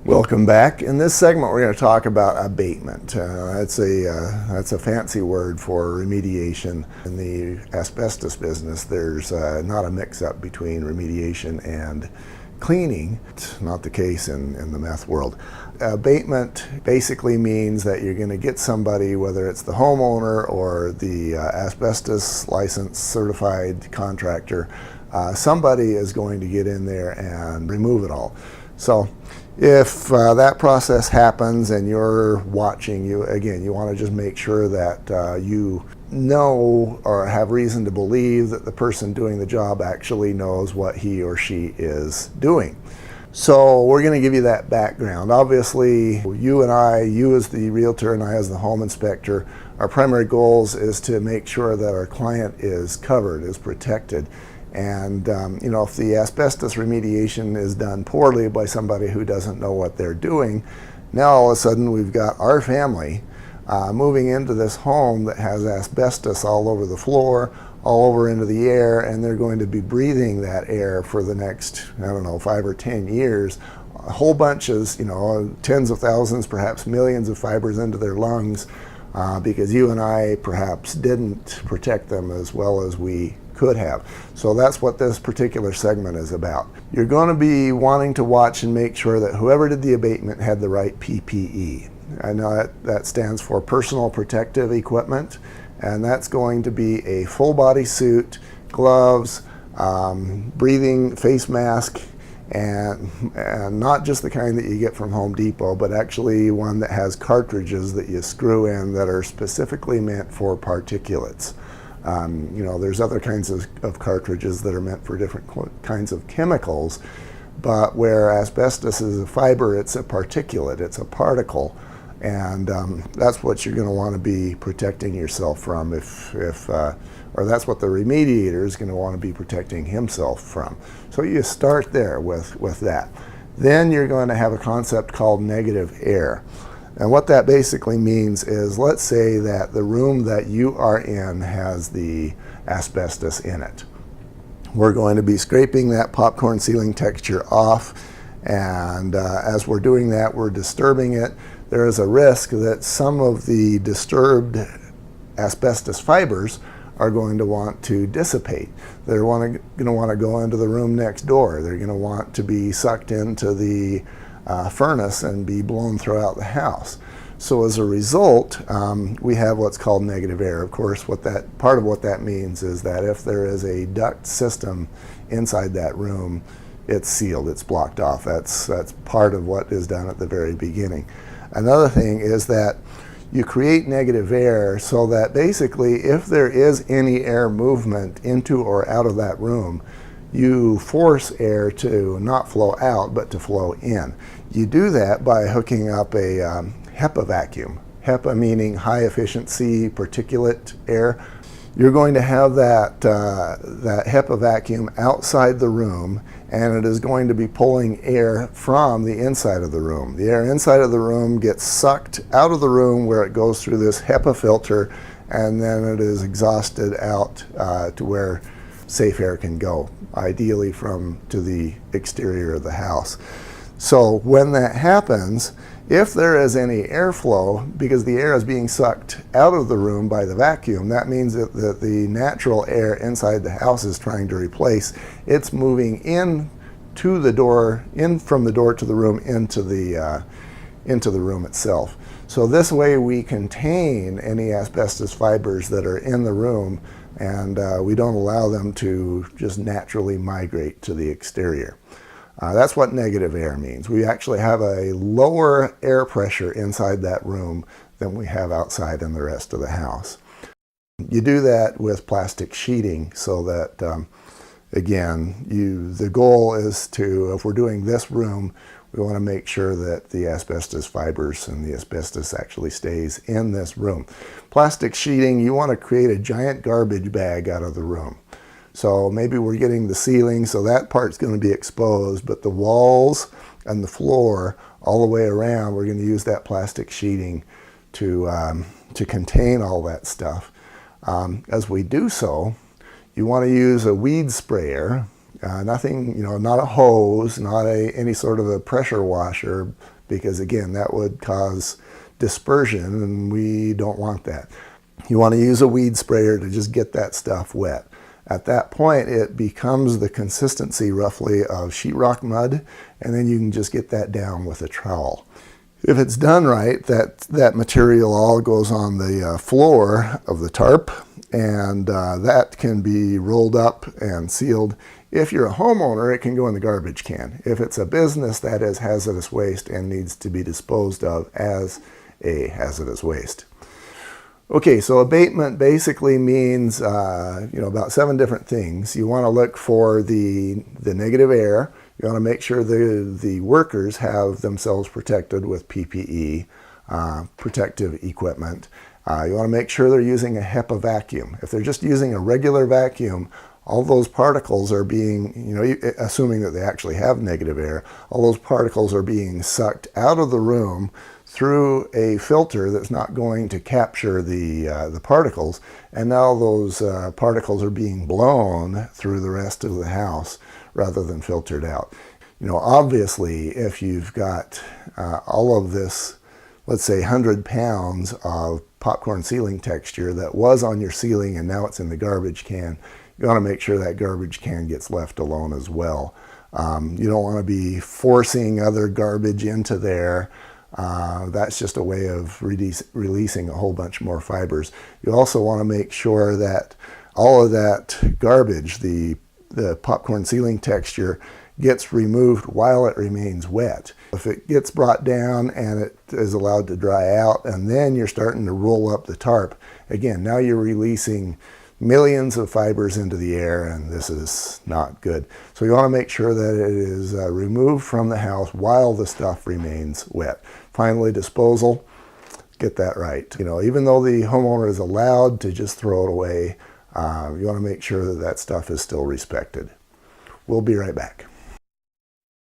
Welcome back. In this segment, we're going to talk about abatement. That's a fancy word for remediation. In the asbestos business, there's not a mix-up between remediation and cleaning. It's not the case in the meth world. Abatement basically means that you're going to get somebody, whether it's the homeowner or the asbestos licensed certified contractor, somebody is going to get in there and remove it all. So if that process happens and you're watching, you want to just make sure that you know or have reason to believe that the person doing the job actually knows what he or she is doing. So we're going to give you that background. Obviously, you as the realtor and I as the home inspector, our primary goals is to make sure that our client is covered, is protected. And if the asbestos remediation is done poorly by somebody who doesn't know what they're doing, now all of a sudden we've got our family moving into this home that has asbestos all over the floor, all over into the air, and they're going to be breathing that air for the next, 5 or 10 years. A whole bunch of, tens of thousands, perhaps millions of fibers into their lungs because you and I perhaps didn't protect them as well as we could have. So that's what this particular segment is about. You're going to be wanting to watch and make sure that whoever did the abatement had the right PPE. I know that stands for personal protective equipment, and that's going to be a full body suit, gloves, breathing face mask, and not just the kind that you get from Home Depot, but actually one that has cartridges that you screw in that are specifically meant for particulates. There's other kinds of cartridges that are meant for different kinds of chemicals, but where asbestos is a fiber, it's a particulate, it's a particle, and that's what you're going to want to be protecting yourself from or that's what the remediator is going to want to be protecting himself from. So you start there with that. Then you're going to have a concept called negative air. And what that basically means is, let's say that the room that you are in has the asbestos in it. We're going to be scraping that popcorn ceiling texture off, and as we're doing that, we're disturbing it. There is a risk that some of the disturbed asbestos fibers are going to want to dissipate. They're going to want to go into the room next door. They're going to want to be sucked into the furnace and be blown throughout the house. So as a result, we have what's called negative air. Of course, part of what that means is that if there is a duct system inside that room, it's sealed, it's blocked off. That's part of what is done at the very beginning. Another thing is that you create negative air so that basically if there is any air movement into or out of that room, you force air to not flow out, but to flow in. You do that by hooking up a HEPA vacuum. HEPA meaning high efficiency particulate air. You're going to have that HEPA vacuum outside the room, and it is going to be pulling air from the inside of the room. The air inside of the room gets sucked out of the room where it goes through this HEPA filter, and then it is exhausted out to where safe air can go, ideally to the exterior of the house. So when that happens, if there is any airflow, because the air is being sucked out of the room by the vacuum, that means that the natural air inside the house is trying to replace. It's moving in from the door to the room into the room itself. So this way we contain any asbestos fibers that are in the room, and we don't allow them to just naturally migrate to the exterior. That's what negative air means. We actually have a lower air pressure inside that room than we have outside in the rest of the house. You do that with plastic sheeting so that, again, the goal is if we're doing this room, we want to make sure that the asbestos fibers and the asbestos actually stays in this room. Plastic sheeting, you want to create a giant garbage bag out of the room. So maybe we're getting the ceiling, so that part's going to be exposed, but the walls and the floor all the way around, we're going to use that plastic sheeting to contain all that stuff. As we do so, you want to use a weed sprayer, nothing, not a hose, not any sort of a pressure washer, because again, that would cause dispersion, and we don't want that. You want to use a weed sprayer to just get that stuff wet. At that point, it becomes the consistency roughly of sheetrock mud, and then you can just get that down with a trowel. If it's done right, that material all goes on the floor of the tarp, and that can be rolled up and sealed. If you're a homeowner, it can go in the garbage can. If it's a business, that is hazardous waste and needs to be disposed of as a hazardous waste. Okay, so abatement basically means about 7 different things. You want to look for the negative air. You want to make sure the workers have themselves protected with PPE, protective equipment. You want to make sure they're using a HEPA vacuum. If they're just using a regular vacuum, all those particles are being, assuming that they actually have negative air, all those particles are being sucked out of the room through a filter that's not going to capture the particles, and now those particles are being blown through the rest of the house rather than filtered out. Obviously, if you've got all of this, let's say 100 pounds of popcorn ceiling texture that was on your ceiling and now it's in the garbage can, you want to make sure that garbage can gets left alone as well. You don't want to be forcing other garbage into there. That's just a way of releasing a whole bunch more fibers. You also want to make sure that all of that garbage, the popcorn ceiling texture, gets removed while it remains wet. If it gets brought down and it is allowed to dry out, and then you're starting to roll up the tarp, again, now you're releasing millions of fibers into the air, and this is not good. So you want to make sure that it is removed from the house while the stuff remains wet. Finally, disposal, get that right. Even though the homeowner is allowed to just throw it away, you want to make sure that that stuff is still respected. We'll be right back.